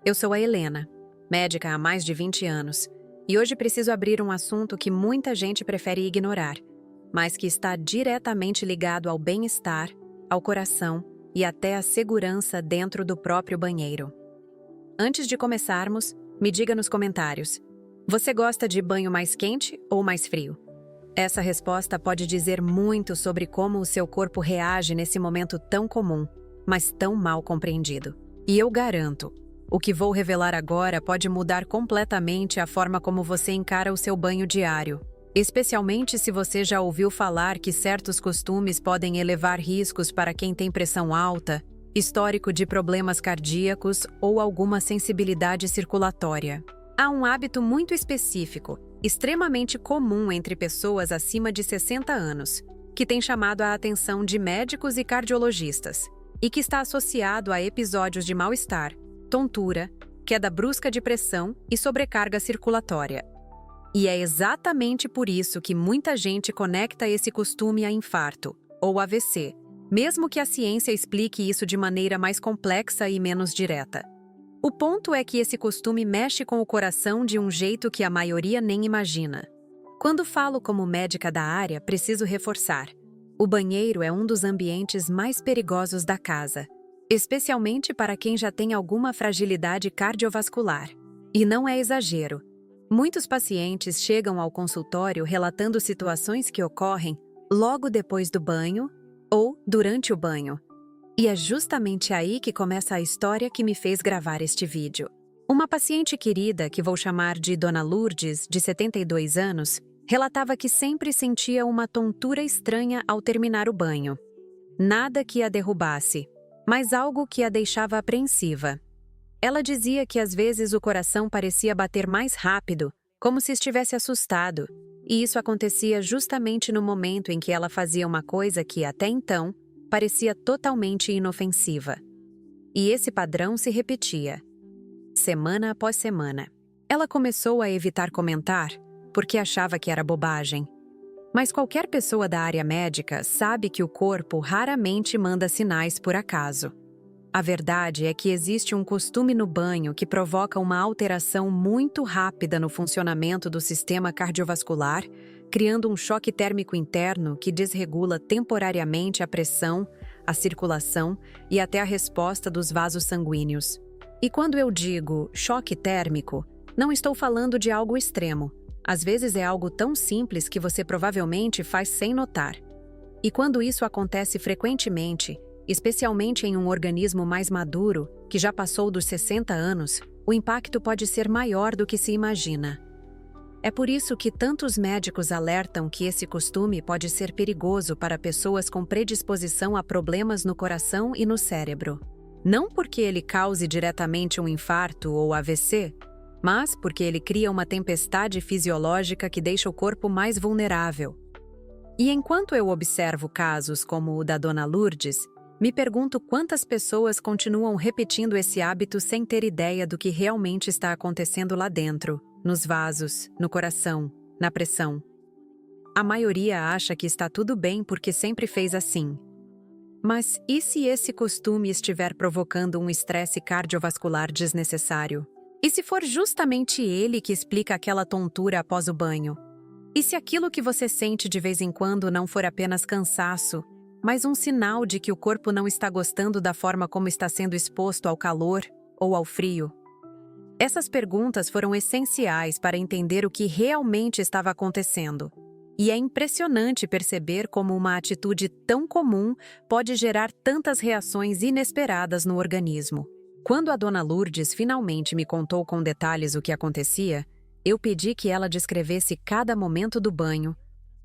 Eu sou a Helena, médica há mais de 20 anos, e hoje preciso abrir um assunto que muita gente prefere ignorar, mas que está diretamente ligado ao bem-estar, ao coração e até à segurança dentro do próprio banheiro. Antes de começarmos, me diga nos comentários: você gosta de banho mais quente ou mais frio? Essa resposta pode dizer muito sobre como o seu corpo reage nesse momento tão comum, mas tão mal compreendido. E eu garanto, o que vou revelar agora pode mudar completamente a forma como você encara o seu banho diário, especialmente se você já ouviu falar que certos costumes podem elevar riscos para quem tem pressão alta, histórico de problemas cardíacos ou alguma sensibilidade circulatória. Há um hábito muito específico, extremamente comum entre pessoas acima de 60 anos, que tem chamado a atenção de médicos e cardiologistas, e que está associado a episódios de mal-estar, tontura, queda brusca de pressão e sobrecarga circulatória. E é exatamente por isso que muita gente conecta esse costume a infarto, ou AVC, mesmo que a ciência explique isso de maneira mais complexa e menos direta. O ponto é que esse costume mexe com o coração de um jeito que a maioria nem imagina. Quando falo como médica da área, preciso reforçar: o banheiro é um dos ambientes mais perigosos da casa, especialmente para quem já tem alguma fragilidade cardiovascular. E não é exagero. Muitos pacientes chegam ao consultório relatando situações que ocorrem logo depois do banho ou durante o banho. E é justamente aí que começa a história que me fez gravar este vídeo. Uma paciente querida, que vou chamar de Dona Lourdes, de 72 anos, relatava que sempre sentia uma tontura estranha ao terminar o banho. Nada que a derrubasse, mas algo que a deixava apreensiva. Ela dizia que às vezes o coração parecia bater mais rápido, como se estivesse assustado, e isso acontecia justamente no momento em que ela fazia uma coisa que, até então, parecia totalmente inofensiva. E esse padrão se repetia, semana após semana. Ela começou a evitar comentar, porque achava que era bobagem. Mas qualquer pessoa da área médica sabe que o corpo raramente manda sinais por acaso. A verdade é que existe um costume no banho que provoca uma alteração muito rápida no funcionamento do sistema cardiovascular, criando um choque térmico interno que desregula temporariamente a pressão, a circulação e até a resposta dos vasos sanguíneos. E quando eu digo choque térmico, não estou falando de algo extremo. Às vezes é algo tão simples que você provavelmente faz sem notar. E quando isso acontece frequentemente, especialmente em um organismo mais maduro, que já passou dos 60 anos, o impacto pode ser maior do que se imagina. É por isso que tantos médicos alertam que esse costume pode ser perigoso para pessoas com predisposição a problemas no coração e no cérebro. Não porque ele cause diretamente um infarto ou AVC, mas porque ele cria uma tempestade fisiológica que deixa o corpo mais vulnerável. E enquanto eu observo casos como o da Dona Lourdes, me pergunto quantas pessoas continuam repetindo esse hábito sem ter ideia do que realmente está acontecendo lá dentro, nos vasos, no coração, na pressão. A maioria acha que está tudo bem porque sempre fez assim. Mas e se esse costume estiver provocando um estresse cardiovascular desnecessário? E se for justamente ele que explica aquela tontura após o banho? E se aquilo que você sente de vez em quando não for apenas cansaço, mas um sinal de que o corpo não está gostando da forma como está sendo exposto ao calor ou ao frio? Essas perguntas foram essenciais para entender o que realmente estava acontecendo. E é impressionante perceber como uma atitude tão comum pode gerar tantas reações inesperadas no organismo. Quando a Dona Lourdes finalmente me contou com detalhes o que acontecia, eu pedi que ela descrevesse cada momento do banho,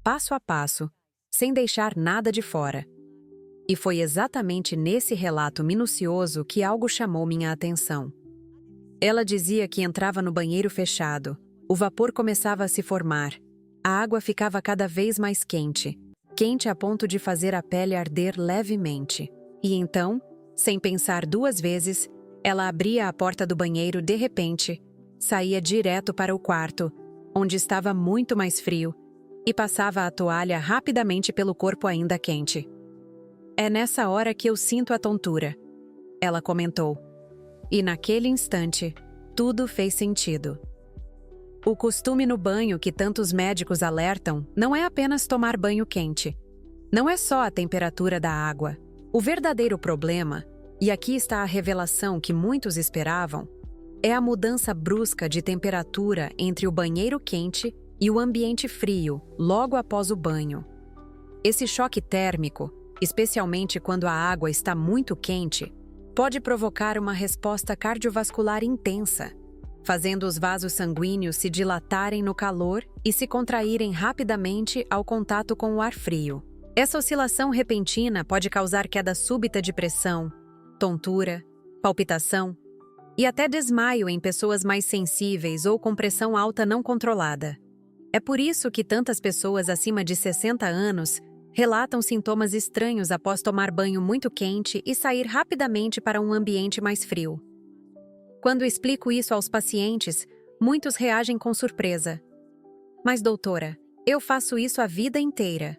passo a passo, sem deixar nada de fora. E foi exatamente nesse relato minucioso que algo chamou minha atenção. Ela dizia que entrava no banheiro fechado, o vapor começava a se formar, a água ficava cada vez mais quente, quente a ponto de fazer a pele arder levemente. E então, sem pensar duas vezes, ela abria a porta do banheiro de repente, saía direto para o quarto, onde estava muito mais frio, e passava a toalha rapidamente pelo corpo ainda quente. É nessa hora que eu sinto a tontura, ela comentou. E naquele instante, tudo fez sentido. O costume no banho que tantos médicos alertam não é apenas tomar banho quente. Não é só a temperatura da água. O verdadeiro problema, e aqui está a revelação que muitos esperavam, é a mudança brusca de temperatura entre o banheiro quente e o ambiente frio, logo após o banho. Esse choque térmico, especialmente quando a água está muito quente, pode provocar uma resposta cardiovascular intensa, fazendo os vasos sanguíneos se dilatarem no calor e se contraírem rapidamente ao contato com o ar frio. Essa oscilação repentina pode causar queda súbita de pressão, tontura, palpitação e até desmaio em pessoas mais sensíveis ou com pressão alta não controlada. É por isso que tantas pessoas acima de 60 anos relatam sintomas estranhos após tomar banho muito quente e sair rapidamente para um ambiente mais frio. Quando explico isso aos pacientes, muitos reagem com surpresa. Mas, doutora, eu faço isso a vida inteira.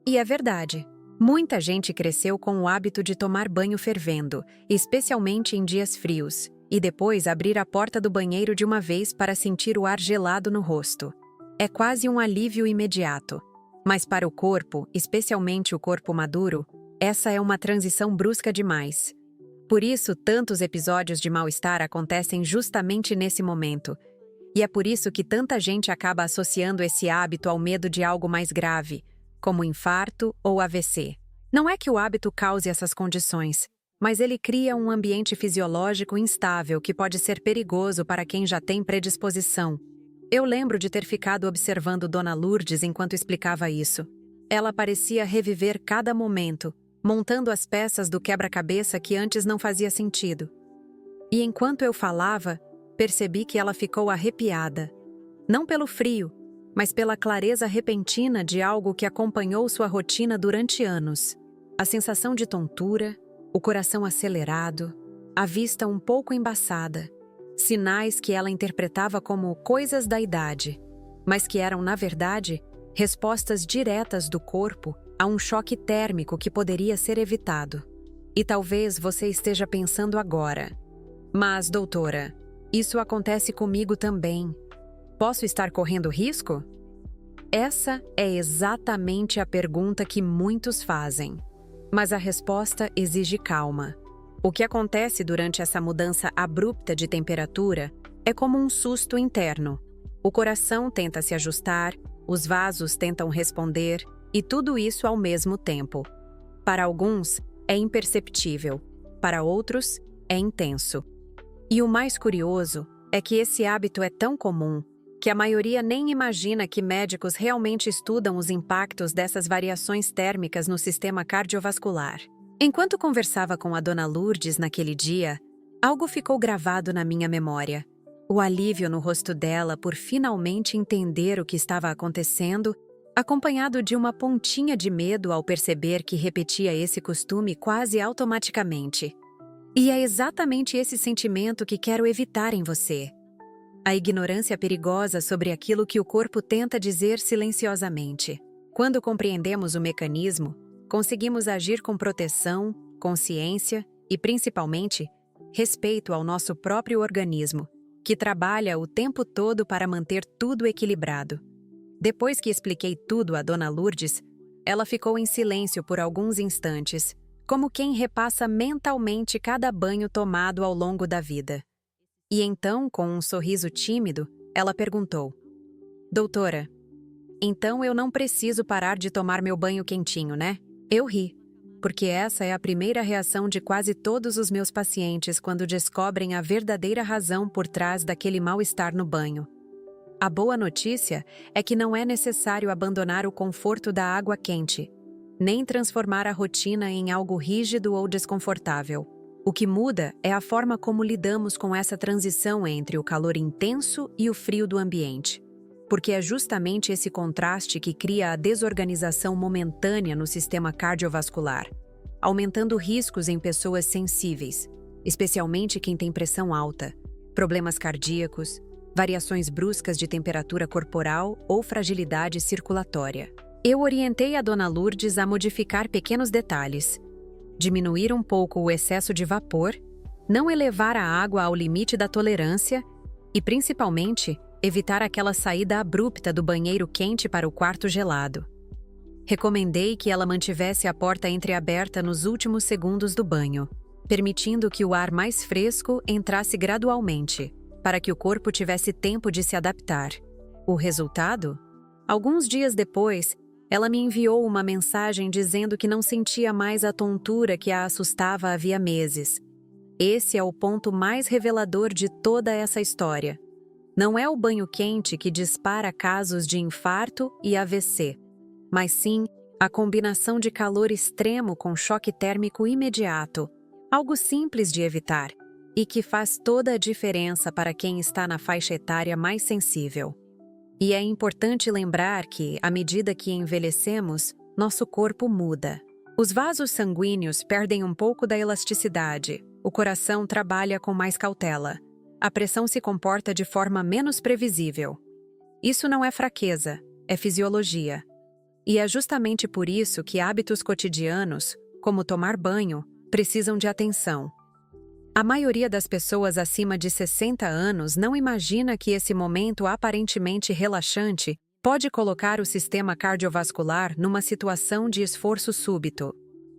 E é verdade. Muita gente cresceu com o hábito de tomar banho fervendo, especialmente em dias frios, e depois abrir a porta do banheiro de uma vez para sentir o ar gelado no rosto. É quase um alívio imediato. Mas para o corpo, especialmente o corpo maduro, essa é uma transição brusca demais. Por isso, tantos episódios de mal-estar acontecem justamente nesse momento. E é por isso que tanta gente acaba associando esse hábito ao medo de algo mais grave, como infarto ou AVC. Não é que o hábito cause essas condições, mas ele cria um ambiente fisiológico instável que pode ser perigoso para quem já tem predisposição. Eu lembro de ter ficado observando Dona Lourdes enquanto explicava isso. Ela parecia reviver cada momento, montando as peças do quebra-cabeça que antes não fazia sentido. E enquanto eu falava, percebi que ela ficou arrepiada. Não pelo frio, mas pela clareza repentina de algo que acompanhou sua rotina durante anos. A sensação de tontura, o coração acelerado, a vista um pouco embaçada. Sinais que ela interpretava como coisas da idade, mas que eram, na verdade, respostas diretas do corpo a um choque térmico que poderia ser evitado. E talvez você esteja pensando agora: mas, doutora, isso acontece comigo também. Posso estar correndo risco? Essa é exatamente a pergunta que muitos fazem. Mas a resposta exige calma. O que acontece durante essa mudança abrupta de temperatura é como um susto interno. O coração tenta se ajustar, os vasos tentam responder, e tudo isso ao mesmo tempo. Para alguns, é imperceptível. Para outros, é intenso. E o mais curioso é que esse hábito é tão comum que a maioria nem imagina que médicos realmente estudam os impactos dessas variações térmicas no sistema cardiovascular. Enquanto conversava com a Dona Lourdes naquele dia, algo ficou gravado na minha memória. O alívio no rosto dela por finalmente entender o que estava acontecendo, acompanhado de uma pontinha de medo ao perceber que repetia esse costume quase automaticamente. E é exatamente esse sentimento que quero evitar em você. A ignorância perigosa sobre aquilo que o corpo tenta dizer silenciosamente. Quando compreendemos o mecanismo, conseguimos agir com proteção, consciência e, principalmente, respeito ao nosso próprio organismo, que trabalha o tempo todo para manter tudo equilibrado. Depois que expliquei tudo a Dona Lourdes, ela ficou em silêncio por alguns instantes, como quem repassa mentalmente cada banho tomado ao longo da vida. E então, com um sorriso tímido, ela perguntou: doutora, então eu não preciso parar de tomar meu banho quentinho, né? Eu ri, porque essa é a primeira reação de quase todos os meus pacientes quando descobrem a verdadeira razão por trás daquele mal-estar no banho. A boa notícia é que não é necessário abandonar o conforto da água quente, nem transformar a rotina em algo rígido ou desconfortável. O que muda é a forma como lidamos com essa transição entre o calor intenso e o frio do ambiente. Porque é justamente esse contraste que cria a desorganização momentânea no sistema cardiovascular, aumentando riscos em pessoas sensíveis, especialmente quem tem pressão alta, problemas cardíacos, variações bruscas de temperatura corporal ou fragilidade circulatória. Eu orientei a Dona Lourdes a modificar pequenos detalhes, diminuir um pouco o excesso de vapor não elevar a água ao limite da tolerância e, principalmente, evitar aquela saída abrupta do banheiro quente para o quarto gelado. Recomendei que ela mantivesse a porta entreaberta nos últimos segundos do banho, permitindo que o ar mais fresco entrasse gradualmente, para que o corpo tivesse tempo de se adaptar. O resultado? Alguns dias depois, ela me enviou uma mensagem dizendo que não sentia mais a tontura que a assustava havia meses. Esse é o ponto mais revelador de toda essa história. Não é o banho quente que dispara casos de infarto e AVC, mas sim a combinação de calor extremo com choque térmico imediato, algo simples de evitar e que faz toda a diferença para quem está na faixa etária mais sensível. E é importante lembrar que, à medida que envelhecemos, nosso corpo muda. Os vasos sanguíneos perdem um pouco da elasticidade, o coração trabalha com mais cautela, a pressão se comporta de forma menos previsível. Isso não é fraqueza, é fisiologia. E é justamente por isso que hábitos cotidianos, como tomar banho, precisam de atenção. A maioria das pessoas acima de 60 anos não imagina que esse momento aparentemente relaxante pode colocar o sistema cardiovascular numa situação de esforço súbito.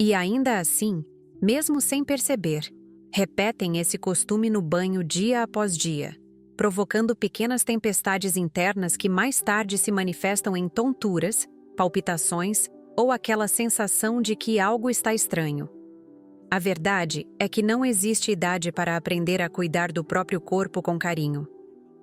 E ainda assim, mesmo sem perceber, repetem esse costume no banho dia após dia, provocando pequenas tempestades internas que mais tarde se manifestam em tonturas, palpitações ou aquela sensação de que algo está estranho. A verdade é que não existe idade para aprender a cuidar do próprio corpo com carinho.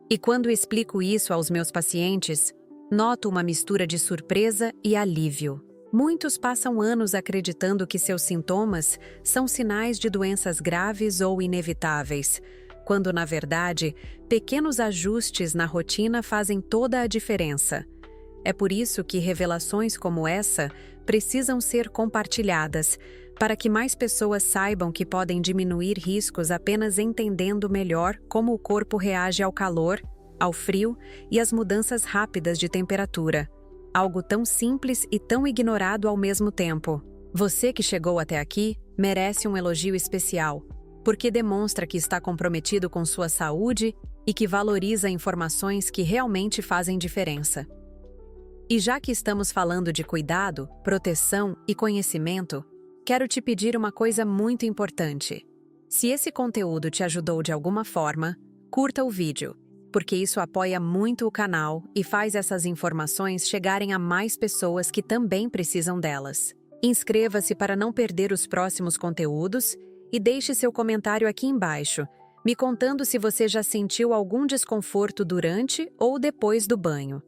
E quando explico isso aos meus pacientes, noto uma mistura de surpresa e alívio. Muitos passam anos acreditando que seus sintomas são sinais de doenças graves ou inevitáveis, quando, na verdade, pequenos ajustes na rotina fazem toda a diferença. É por isso que revelações como essa precisam ser compartilhadas, para que mais pessoas saibam que podem diminuir riscos apenas entendendo melhor como o corpo reage ao calor, ao frio e às mudanças rápidas de temperatura. Algo tão simples e tão ignorado ao mesmo tempo. Você que chegou até aqui merece um elogio especial, porque demonstra que está comprometido com sua saúde e que valoriza informações que realmente fazem diferença. E já que estamos falando de cuidado, proteção e conhecimento, quero te pedir uma coisa muito importante. Se esse conteúdo te ajudou de alguma forma, curta o vídeo, porque isso apoia muito o canal e faz essas informações chegarem a mais pessoas que também precisam delas. Inscreva-se para não perder os próximos conteúdos e deixe seu comentário aqui embaixo, me contando se você já sentiu algum desconforto durante ou depois do banho.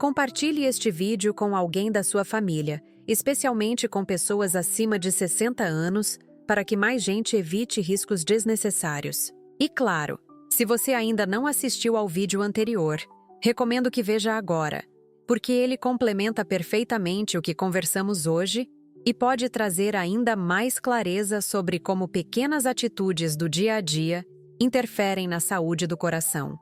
Compartilhe este vídeo com alguém da sua família, especialmente com pessoas acima de 60 anos, para que mais gente evite riscos desnecessários. E claro, se você ainda não assistiu ao vídeo anterior, recomendo que veja agora, porque ele complementa perfeitamente o que conversamos hoje e pode trazer ainda mais clareza sobre como pequenas atitudes do dia a dia interferem na saúde do coração.